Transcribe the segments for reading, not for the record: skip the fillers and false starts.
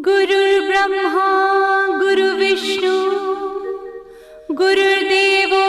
गुरुर्ब्रह्मा गुरुर्विष्णू गुरुर्देवो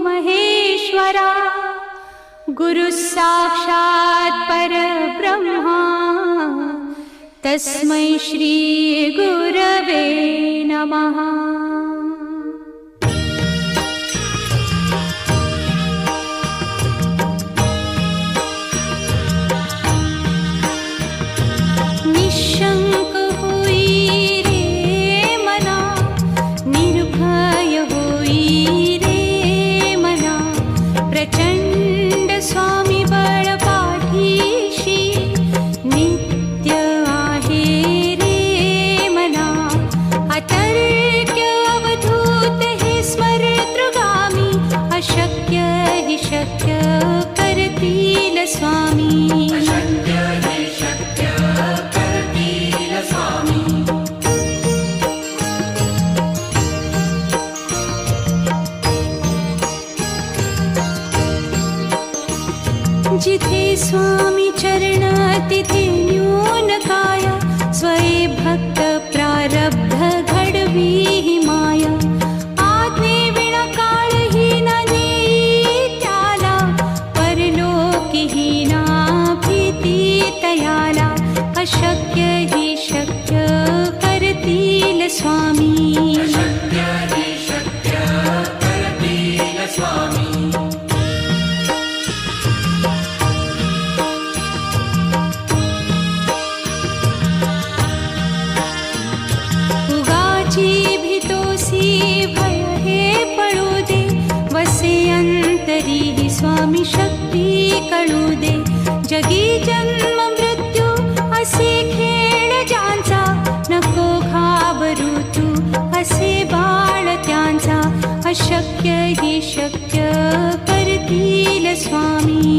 महेश्वरा गुरुः साक्षात् परब्रह्मा तस्मै श्री गुरवे नमः। जिथे स्वामी चरण तिथे न्यून काया स्वये भक्त प्रारब्ध घडवी ही माया। आज्ञे विना काळही ना नेई त्याला परलोकी ही ना भीती तयाला। अशक्य ही शक्य करतील स्वामी स्वामी शक्ती कळू दे। जगी जन्म मृत्यू असे खेळ ज्यांचा नको घाबरू तू असे बाळ त्यांचा। अशक्य ही शक्य करतील स्वामी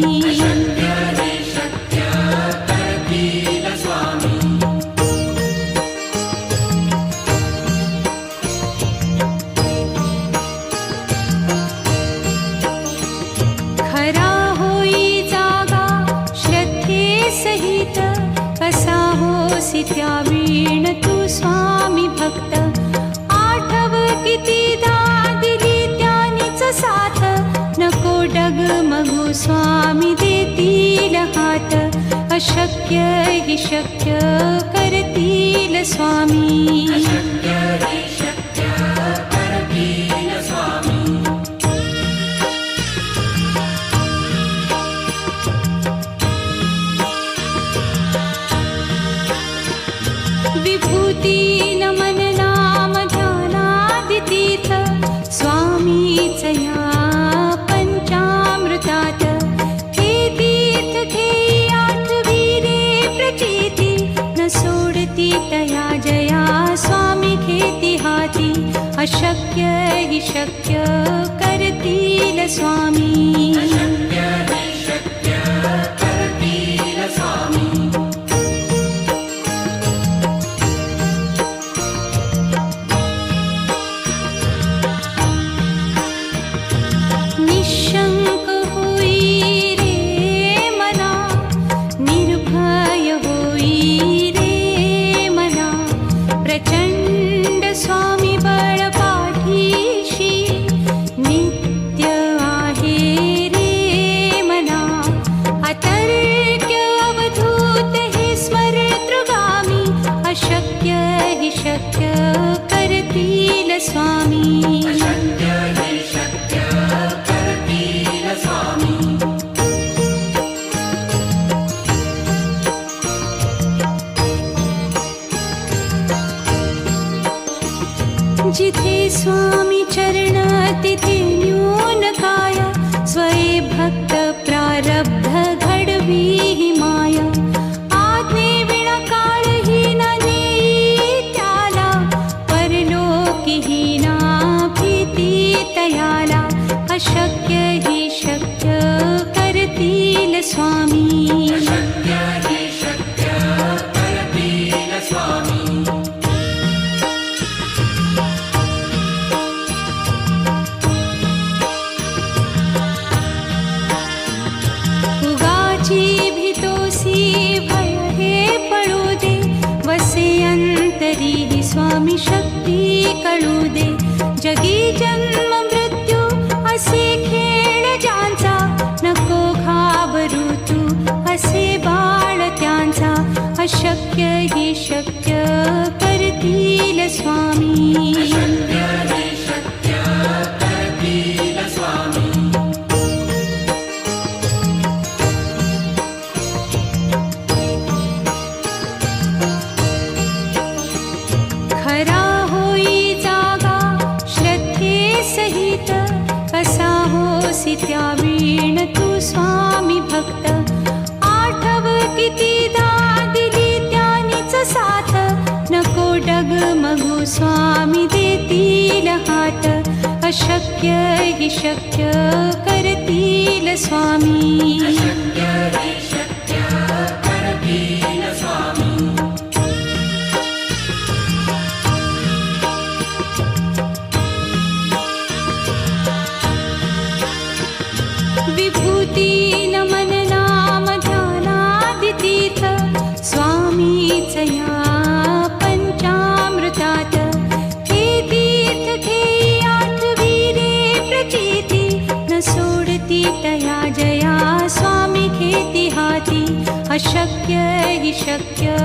त्या वीण तू स्वामी भक्त। आठव कितीदा दिली त्यानीच साथ नको डगमगू स्वामी देतील हात। अशक्य ही शक्य करतील स्वामी विभूती नमन नाम ध्यानादितीर्थ स्वामीच या पंचामृतात। हे तीर्थ घेई आठवी रे प्रचिती न सोडती तया जया स्वामी घेती हाती। अशक्य ही शक्य करतील स्वामी जिथे स्वामी चरण तिथे न्यून काया स्वये भक्त प्रारब्ध घडवी ही माया। आज्ञे विना काळही ना नेई त्याला परलोकी ही ना भीती तयाला। अशक्य ही शक्य करतील स्वामी भय हे पळू दे वसे अंत अंतरी स्वामी शक्ती कळू दे. जगी जन्म मृत्यू असे खेळ ज्यांचा, नको घाबरू तू असे बाळ त्यांचा. अशक्य ही शक्य करतील स्वामी. खरा होई जागा श्रद्धे सहित, कसा होसी त्या वीण तू स्वामी भक्त. आठव कितीदा दिली त्यानीच साथ, नको डगमगू स्वामी देतील हात. अशक्य ही शक्य करतील स्वामी. विभूती नमन नाम ध्यानादितीर्थ, स्वामीच या पंचामृतात. हे तीर्थ घेई आठविरे प्रचिती, न सोडती तया जया स्वामी घेती हाती. अशक्य हि शक्य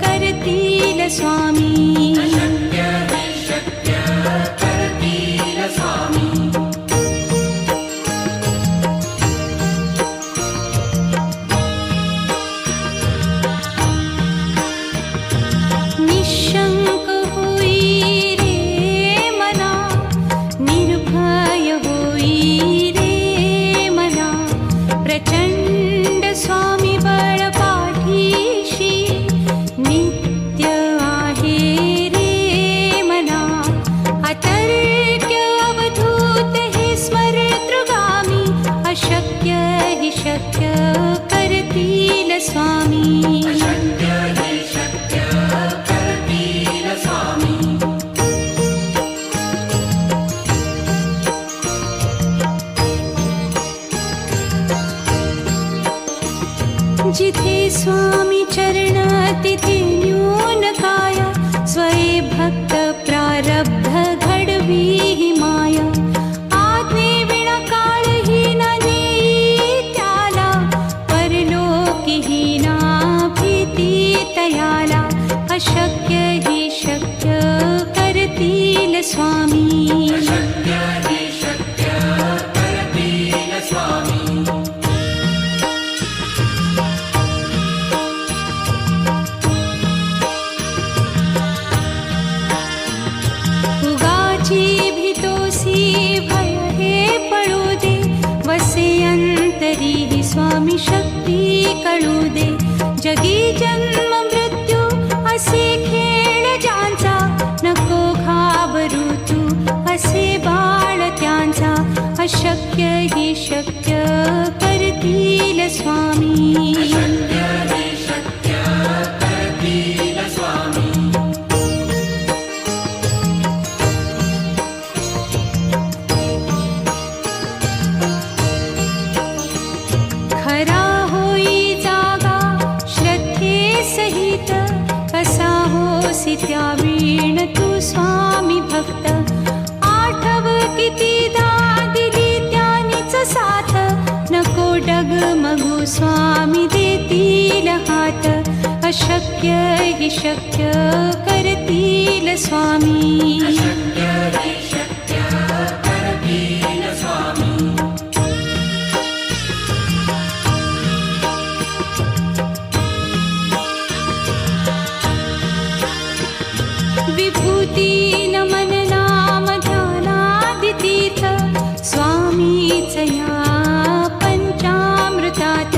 करतील स्वामी. निशंक होई रे मना, निर्भय होई रे मना. प्रचंड स्वामी बळ पाठीशी, नित्य आहे रे मना. अतर्क्य अवधूत हे स्मरतृगामी, अशक्य हि शक्य करतील स्वामी. जिथे स्वामी चरण तिथे न्यून काया, स्वये भक्त प्रारब्ध घडवी ही माया. आज्ञे विना काळही न नेई त्याला, परलोकी ही ना भीती तयाला. अशक्य ही शक्य करतील स्वामी. भय हे पळू दे, वसे अंतरी स्वामी शक्ती कळू दे. जगी जन्म मृत्यू असे खेळ ज्यांचा, नको घाबरू तू असे बाळ त्यांचा. अशक्य ही शक्य करतील स्वामी. खरा होई जागा श्रद्धे सहित, कसा होसी त्या वीण तू स्वामी भक्त. आठव कितीदा दिली त्यानीच साथ, नको डगमगू स्वामी देतील हात. अशक्य हि शक्य करतील स्वामी. विभूती नमन नाम ध्यानादितीर्थ, स्वामीच या पंचामृतात.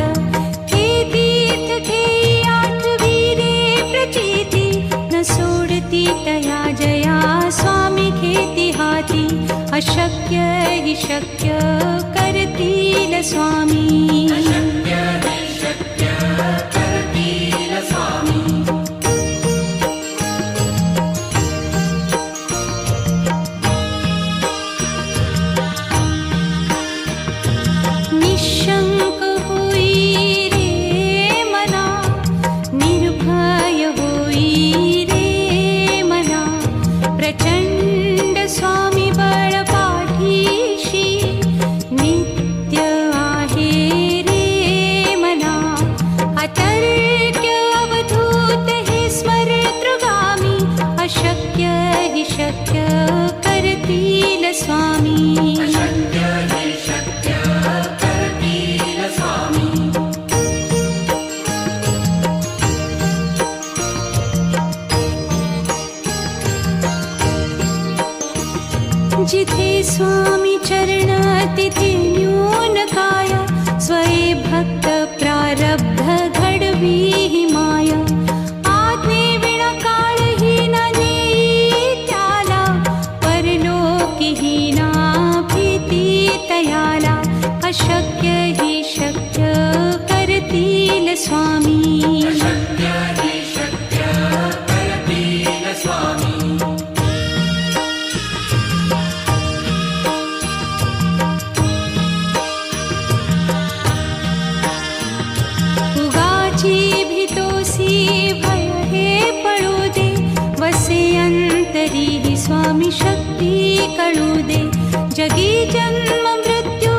हे तीर्थ घेई आठविरे प्रचिती, न सोडती तया जया स्वामी घेती हाती. अशक्य हि शक्य करतील स्वामी. निशंक होई रे मना, निर्भय होई रे स्वामी अशक्य हे शक्य करतील स्वामी जिथे स्वामी चरण तिथे न्यून काय स्वये भक्त प्रारब्ध घडवी ही माया आज्ञे विना काळही न नेई त्याला परलोकीही ना भीती तयाला अशक्य ही शक्य करतील स्वामी अशक्य हे शक्य करतील स्वामी उगाची भीतोसी भय हे पळू दे वसे अंतरी ही स्वामी शक्ती कळू दे जगी जन्म मृत्यू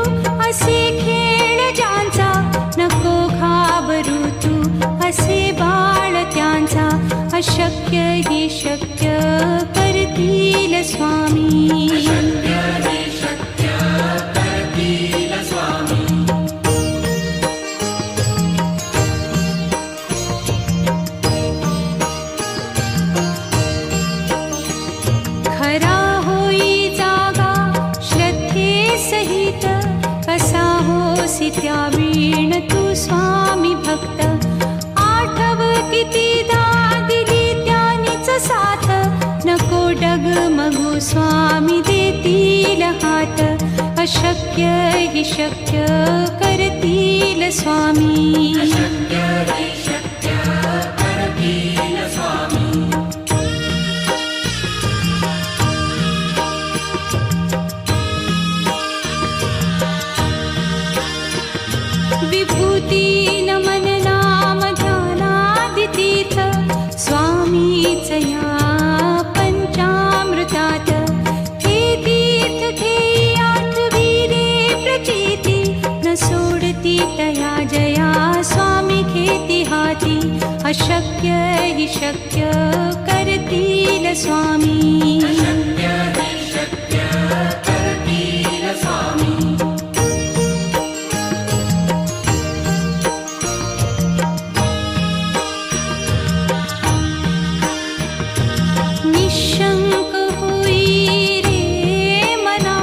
असे खेळ ज्यांचा नको घाबरू तू असे बाळ त्यांचा अशक्य ही शक्य करतील स्वामी अशक्य हे शक्य करतील स्वामी खरा होई जागा श्रद्धे सहित कसा होसी त्या वीण तू स्वामी भक्त आठव कितीदा दिली त्यानीच साथ नको डगमगू स्वामी देतील हात अशक्य ही शक्य करतील स्वामी अशक्य हे शक्य करतील स्वामी विभूती नमन नाम ध्यानादितीर्थ स्वामीच या पंचामृतात हे तीर्थ घेई आठवी रे प्रचिती न सोडती तया जया स्वामी घेती हाती अशक्य ही शक्य करतील स्वामी अशक्य हे शक्य करतील स्वामी निशंक होई रे मना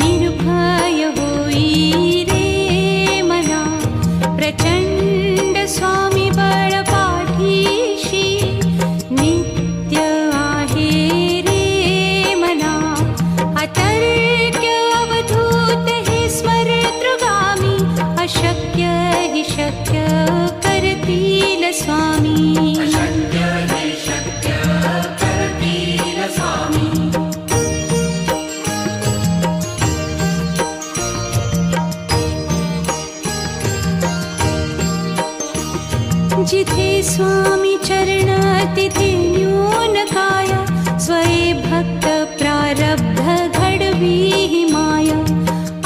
निर्भय होई रे मना प्रचंड स्वामी बळ पाठीशी नित्य आहे रे मना अतर्क्य अवधूत हे स्मरतृगामी अशक्य हि शक्य करतील स्वामी अशक्य हे शक्य करतील स्वामी जिथे स्वामी चरण तिथे न्यून काय स्वये भक्त प्रारब्ध घडवी ही माया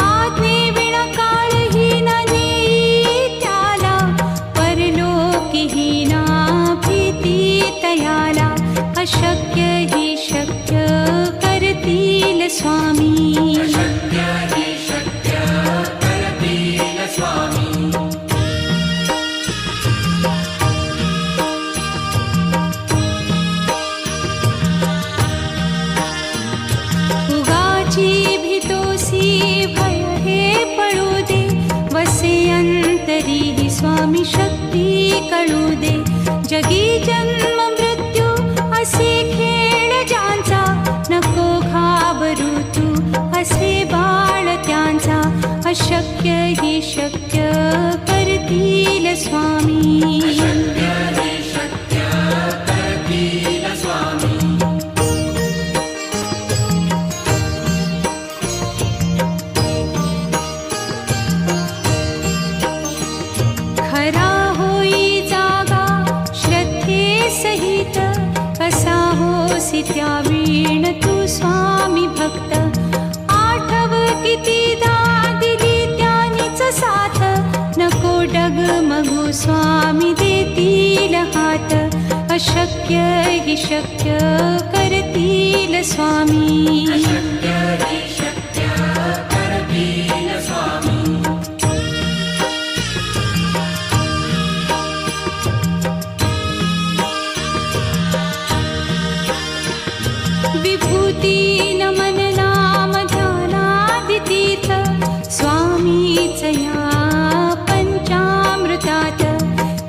आज्ञे विना काळही न नेई त्याला परलोकीही ना भीती तयाला अशक्य ही शक्य करतील स्वामी अशक्य हे शक्य करतील स्वामी उगाची भीतोसी भय हे पळू दे वसे अंतरी ही स्वामी शक्ती कळू दे जगी जन्म मृत्यू असे खेळ ज्यांचा नको घाबरू तू असे बाळ त्यांचा अशक्य ही शक्य करतील स्वामी अशक्य हे शक्य करतील स्वामी खरा होई जागा श्रद्धे सहित कसा होसी त्या वीण तू स्वामी भक्त आठव कितीदा दिली त्यानीच साथ नको डगमगू स्वामी देतील हात अशक्य अशक्य हि शक्य करतील स्वामी. अशक्य हि शक्य करतील स्वामी. विभूती नमन नाम ध्यानादितीर्थ स्वामीच या पंचामृतात.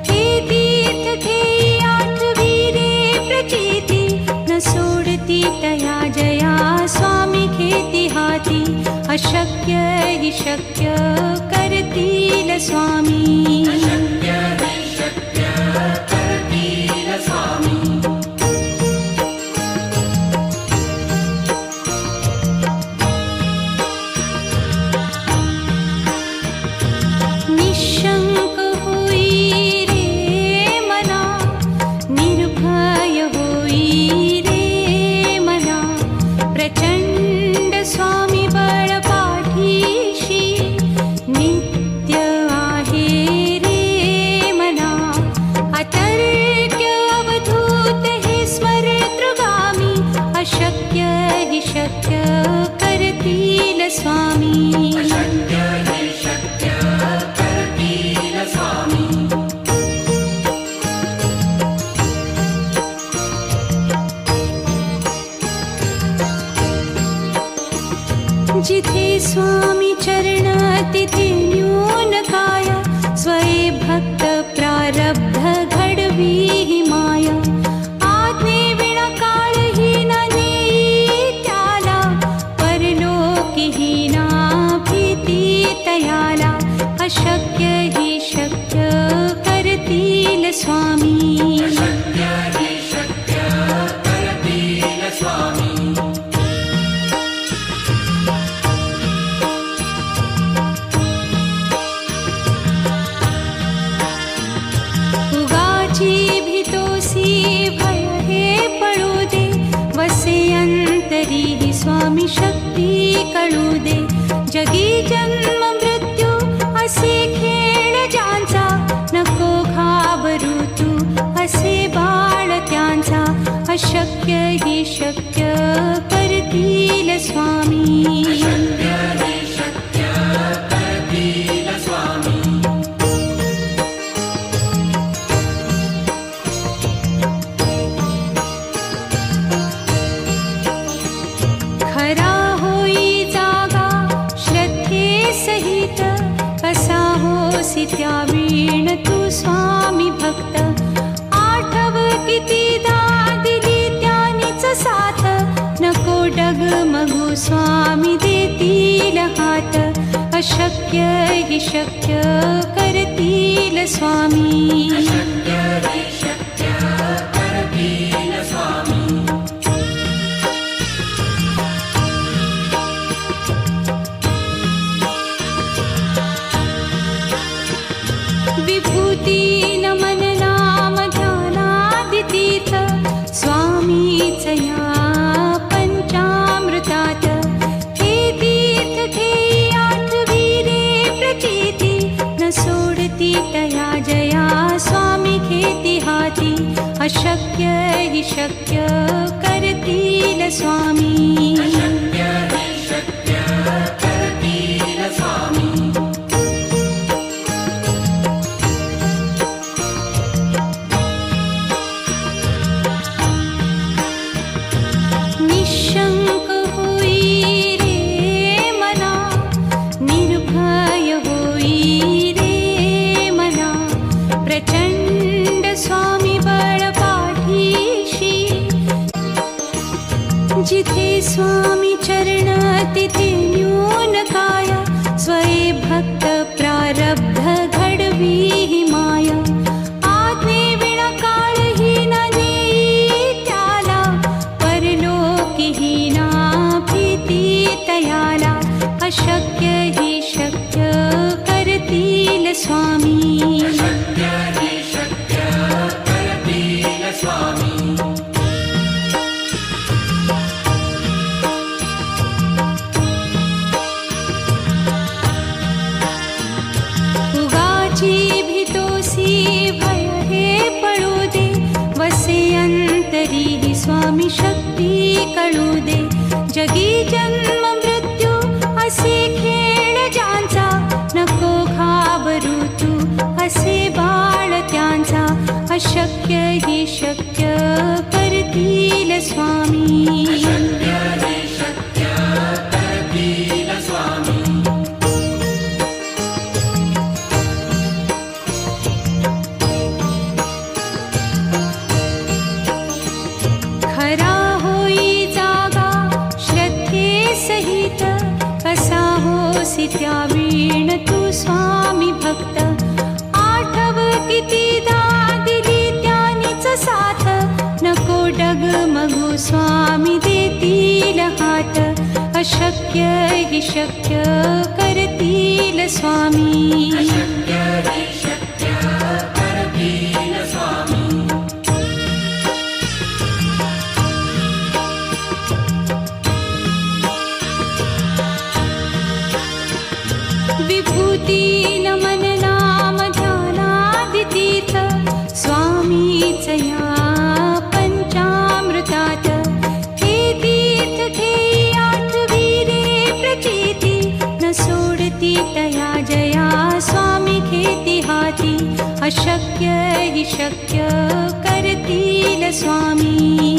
हे तीर्थ घेई आठविरे प्रचिती न सोडती तया जया स्वामी घेती हाती. अशक्य हि शक्य करतील स्वामी. अशक्य हि शक्य करतील स्वामी. निशंक होई रे मना, निर्भय होई रे मना. प्रचंड स्वामी बळ पाठीशी नित्य आहे रे मना. अतर्क्य अवधूत हे स्मरतृगामी. अशक्य हि शक्य करतील स्वामी. अशक्य हि शक्य करतील स्वामी. जिथे स्वामी चरण तिथे न्यून काय. स्वये भक्त प्रारब्ध घडवी हि माया. आज्ञे विना काळही न नेई त्याला. परलोकीही ना भीती तयाला. अशक्य हि शक्य करतील स्वामी. अशक्य हि शक्य करतील स्वामी. उगाची भीतोसी भय हे पळू दे. वसे अंतरी हि स्वामी शक्ती कळू दे. जगी जन्म मृत्यू असे खेळ ज्यांचा. नको घाबरू तू असे बाळ त्यांचा. अशक्य हि शक्य करतील स्वामी. अशक्य हि शक्य करतील स्वामी. खरा होई जागा श्रद्धे सहित. कसा होसी त्या वीण तू स्वामी भक्त. आठव कितीदा दिली त्यानीच साथ. नको डगमगू स्वामी देतील हात. अशक्य हि शक्य करतील स्वामी. अशक्य हि शक्य करतील स्वामी. विभूती नमन नाम ध्यानादितीर्थ स्वामीच या पंचामृतात. हे तीर्थ घेई आठविरे प्रचिती न सोडती तया जया स्वामी घेती हाती. अशक्य हि शक्य करतील स्वामी. अशक्य हि शक्य करतील स्वामी. निशंक होई रे मना, निर्भय होई रे मना. प्रचंड स्वामी बळ पाठीशी. जिथे स्वामी चरण तिथे न्यून काय. स्वये भक्त प्रारब्ध घडवी हि माया. आज्ञे विना काळही न नेई त्याला. परलोकीही ना भीती तयाला. अशक्य हि शक्य करतील स्वामी. अशक्य हि शक्य करतील स्वामी. तरीही स्वामी शक्ती कळू दे. जगी जन्म मृत्यू असे खेळ ज्यांचा, नको घाबरू तू असे बाळ त्यांचा. अशक्य ही शक्य करतील स्वामी. अशक्य हे शक्य करतील स्वामी. खरा होई जागा श्रद्धे सहित, कसा होसी त्या वीण तू स्वामी भक्त. आठव कितीदा दिली त्यानीच साथ, नको डगमगू स्वामी देतील हात. अशक्य ही शक्य करतील स्वामी. अशक्य हे शक्य करतील स्वामी. विभूती नमन नाम ध्यानादितीर्थ, स्वामीच या पंचामृतात. हे तीर्थ घेई आठवी रे प्रचिती, न सोडती तया जया स्वामी घेती हाती. अशक्य ही शक्य करतील स्वामी.